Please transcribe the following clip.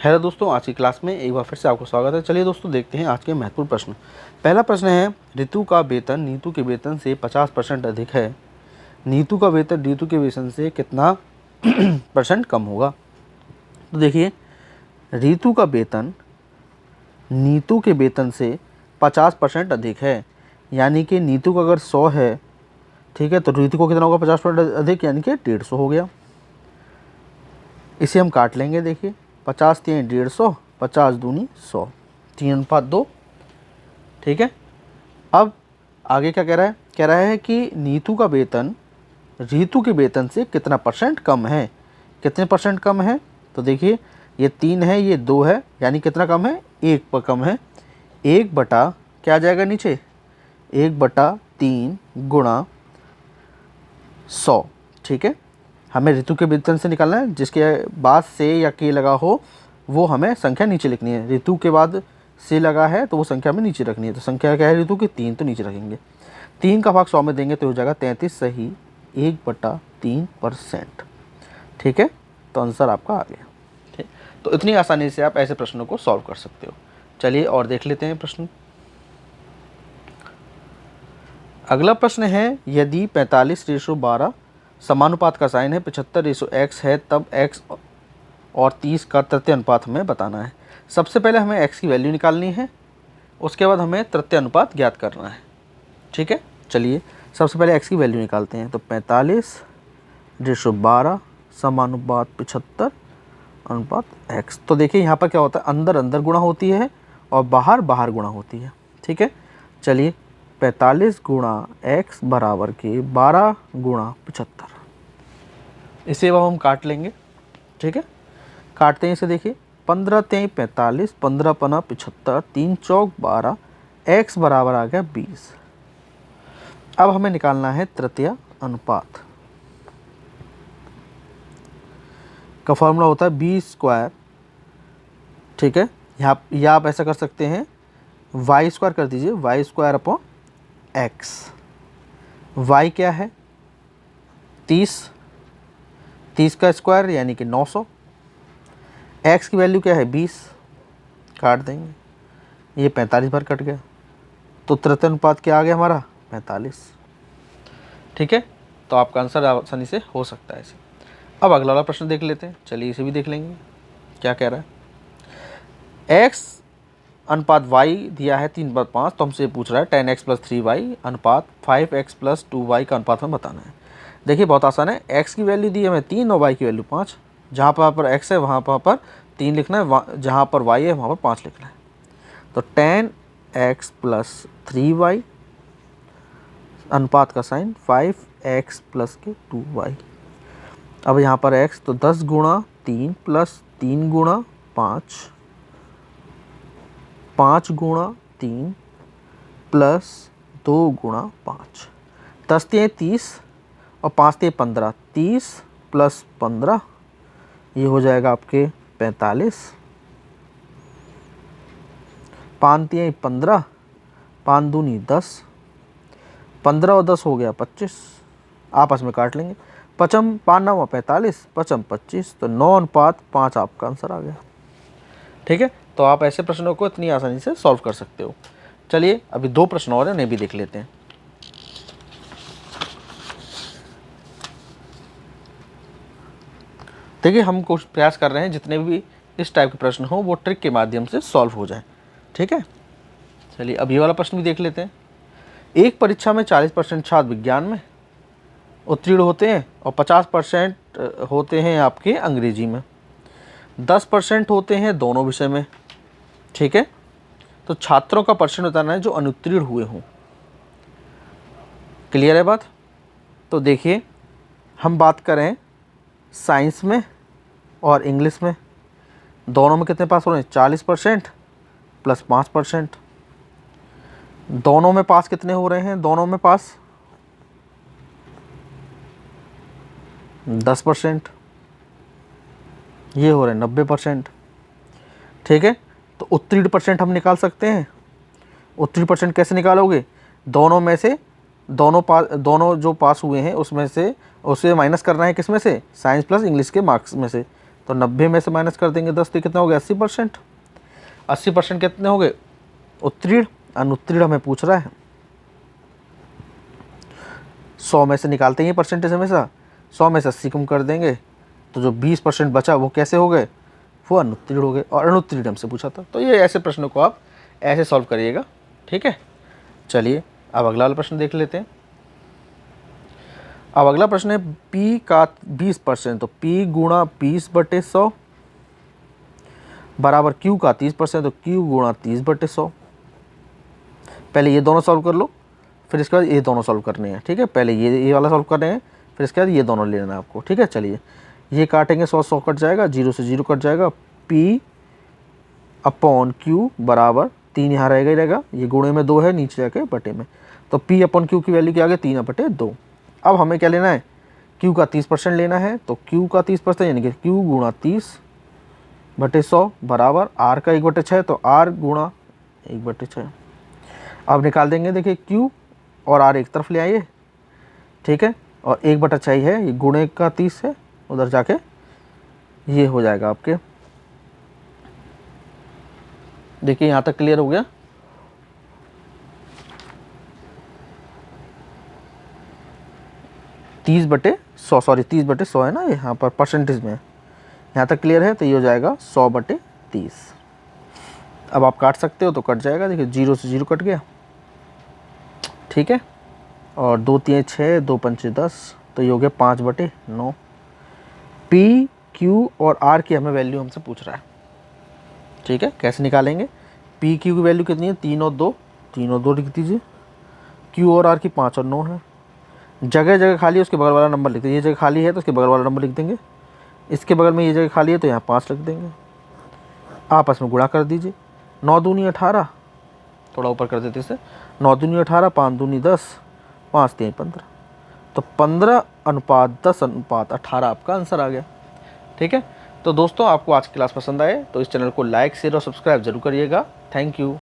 Hello दोस्तों, आज की क्लास में एक बार फिर से आपको स्वागत है। चलिए दोस्तों, देखते हैं आज के महत्वपूर्ण प्रश्न। पहला प्रश्न है, ऋतु का वेतन नीतू के वेतन से 50% अधिक है। नीतू का वेतन ऋतु के वेतन से कितना परसेंट कम होगा? तो देखिए, ऋतु का वेतन नीतू के वेतन से 50% अधिक है, यानी कि नीतू का अगर 100 है, ठीक है, तो ऋतु को कितना होगा? 50% अधिक, यानी कि 150 हो गया। इसे हम काट लेंगे। देखिए, 50 3 150, 50 दूनी 100, 3:2। ठीक है। अब आगे क्या कह रहा है? कह रहा है कि नीतू का वेतन ऋतु के वेतन से कितना परसेंट कम है। कितने परसेंट कम है? तो देखिए, ये 3 है, ये 2 है, यानी कितना कम है? 1 पर कम है। 1 बटा क्या आ जाएगा नीचे? 1/3 गुणा 100। ठीक है। हमें ऋतु के वेतन से निकालना है, जिसके बाद से या के लगा हो वो हमें संख्या नीचे लिखनी है। ऋतु के बाद से लगा है तो वो संख्या में नीचे रखनी है। तो संख्या क्या है ऋतु की? 3, तो नीचे रखेंगे। 3 का भाग 100 में देंगे तो हो जाएगा 33 सही 1/3%। ठीक है, तो आंसर आपका आ गया। ठीक, तो इतनी आसानी से आप ऐसे प्रश्नों को सॉल्व कर सकते हो। चलिए और देख लेते हैं प्रश्न। अगला प्रश्न है, यदि 45:12 समानुपात का साइन है, 75:x है, तब x और 30 का तृतीय अनुपात हमें बताना है। सबसे पहले हमें x की वैल्यू निकालनी है, उसके बाद हमें तृतीय अनुपात ज्ञात करना है। ठीक है, चलिए सबसे पहले x की वैल्यू निकालते हैं। तो 45:12 समानुपात 75 अनुपात x। तो देखिए यहाँ पर क्या होता है, अंदर अंदर गुणा होती है और बाहर बाहर गुणा होती है। ठीक है, चलिए 45 गुणा x बराबर के 12 गुणा 75। इसे अब हम काट लेंगे। ठीक है, काटते हैं इसे। देखिए, 15 3 45, 15 पना 75, 3 चौक 12, x बराबर आ गया 20। अब हमें निकालना है तृतीय अनुपात का फॉर्मूला होता है b²। ठीक है, या आप ऐसा कर सकते हैं, y² कर दीजिए, y²/x। y क्या है? 30, 30 का स्क्वायर यानी कि 900। x की वैल्यू क्या है? 20। काट देंगे, ये 45 बार कट गया, तो तृतीय अनुपात क्या आ गया हमारा? 45। ठीक है, तो आपका आंसर आसानी से हो सकता है इसे। अब अगला वाला प्रश्न देख लेते हैं। चलिए इसे भी देख लेंगे क्या कह रहा है। x अनुपात y दिया है 3/5, तो हमसे पूछ रहा है 10x + 3y अनुपात 5x + 2y का अनुपात हमें बताना है। देखिए बहुत आसान है। x की वैल्यू दी है हमें 3 और y की वैल्यू 5। जहाँ पर x है वहाँ पर 3 लिखना है, जहाँ पर y है वहाँ पर 5 लिखना है। तो 10x + 3y अनुपात का साइन 5x + के 2y। अब यहाँ पर x, तो 10 गुणा 3 + 3 गुणा 5, 5 गुणा 3 + 2 गुणा 5। 10 3 30 और 5 3 15, 30 + 15 ये हो जाएगा आपके 45। 5 3 15, 5 दूनी 10, 15 और 10 हो गया 25। आपस में काट लेंगे। 5 5 9 45, 5 25, तो 9:5 आपका आंसर आ गया। ठीक है, तो आप ऐसे प्रश्नों को इतनी आसानी से सॉल्व कर सकते हो। चलिए अभी 2 प्रश्न और हैं, उन्हें भी देख लेते हैं। देखिए, हम कुछ प्रयास कर रहे हैं जितने भी इस टाइप के प्रश्न हो वो ट्रिक के माध्यम से सॉल्व हो जाए। ठीक है, चलिए अब ये वाला प्रश्न भी देख लेते हैं। एक परीक्षा में 40% छात्र विज्ञान में उत्तीर्ण होते हैं और 50% होते हैं आपके अंग्रेजी में, 10% होते हैं दोनों विषय में। ठीक है, तो छात्रों का परसेंट बताना है जो अनुत्तीर्ण हुए हों। क्लियर है बात? तो देखिए, हम बात करें साइंस में और इंग्लिश में, दोनों में कितने पास हो रहे हैं? 40% + 5%। दोनों में पास कितने हो रहे हैं? दोनों में पास 10%, ये हो रहे हैं 90%। ठीक है, तो उत्तीर्ण परसेंट हम निकाल सकते हैं। उत्तीर्ण परसेंट कैसे निकालोगे? दोनों में से दोनों जो पास हुए हैं उसमें से उसे माइनस करना है, किस में से? साइंस + इंग्लिश के मार्क्स में से। तो 90 में से माइनस कर देंगे 10 तो कितना हो गया 80%। 80% कितने हो गए उत्तीर्ण, अनुत्तीर्ण हमें पूछ रहा है। 100 में से निकालते हैं परसेंटेज हमेशा, 100 में से 80 कम कर देंगे तो जो 20% बचा वो कैसे हो गए, वो अनुत्तीर्ण हो गए, और अनुत्तीर्ण हमसे पूछा था। तो ये ऐसे प्रश्नों को आप ऐसे सॉल्व करिएगा, ठीक है। चलिए अब अगला वाला प्रश्न देख लेते हैं। अब अगला प्रश्न है P का 20%, तो P गुणा 20/100 बराबर Q का 30%, तो Q गुणा 30/100। पहले ये दोनों सॉल्व कर लो, फिर इसके बाद ये दोनों सॉल्व करने हैं, ठीक है। पहले ये वाला सॉल्व करने हैं, फिर इसके बाद ये दोनों लेना है आपको, ठीक है। चलिए ये काटेंगे, 100 कट जाएगा, 0 से 0 कट जाएगा, P अपॉन Q बराबर 3 यहाँ रहेगा ही रहेगा, ये गुणे में 2 है, नीचे जाके बटे में, तो P अपॉन Q की वैल्यू क्या आ गई 3/2। अब हमें क्या लेना है, Q का 30% लेना है, तो Q का 30% यानी कि Q गुणा 30/100 बराबर R का 1/6, तो R गुणा 1/6। अब निकाल देंगे, देखिए Q और R एक तरफ ले आइए, ठीक है, और 1/6 है, ये गुणे का 30 है, उधर जाके ये हो जाएगा आपके। देखिए यहाँ तक क्लियर हो गया। तीस बटे सौ है ना, यहाँ पर परसेंटेज में है, यहाँ तक क्लियर है। तो ये हो जाएगा 100/30। अब आप काट सकते हो तो कट जाएगा, देखिए 0 से 0 कट गया, ठीक है, और 2 3 6 2 5 10, तो ये हो गया 5/9। P Q और R की हमें वैल्यू हमसे पूछ रहा है, ठीक है। कैसे निकालेंगे, P Q की वैल्यू कितनी है 3 और 2 लिख दीजिए, Q और R की 5 और 9 है। जगह जगह खाली है, उसके बगल वाला नंबर लिख देंगे, ये जगह खाली है तो उसके बगल वाला नंबर लिख देंगे, इसके बगल में ये जगह खाली है तो यहाँ 5 लिख देंगे, आपस में गुणा कर दीजिए। 9 दूनी 18, थोड़ा ऊपर कर देते इसे, 9 दूनी 18, 5 दूनी 10, 5 3 15, तो 15:10:18 आपका आंसर आ गया, ठीक है। तो दोस्तों आपको आज की क्लास पसंद आए तो इस चैनल को लाइक शेयर और सब्सक्राइब जरूर करिएगा। Thank you.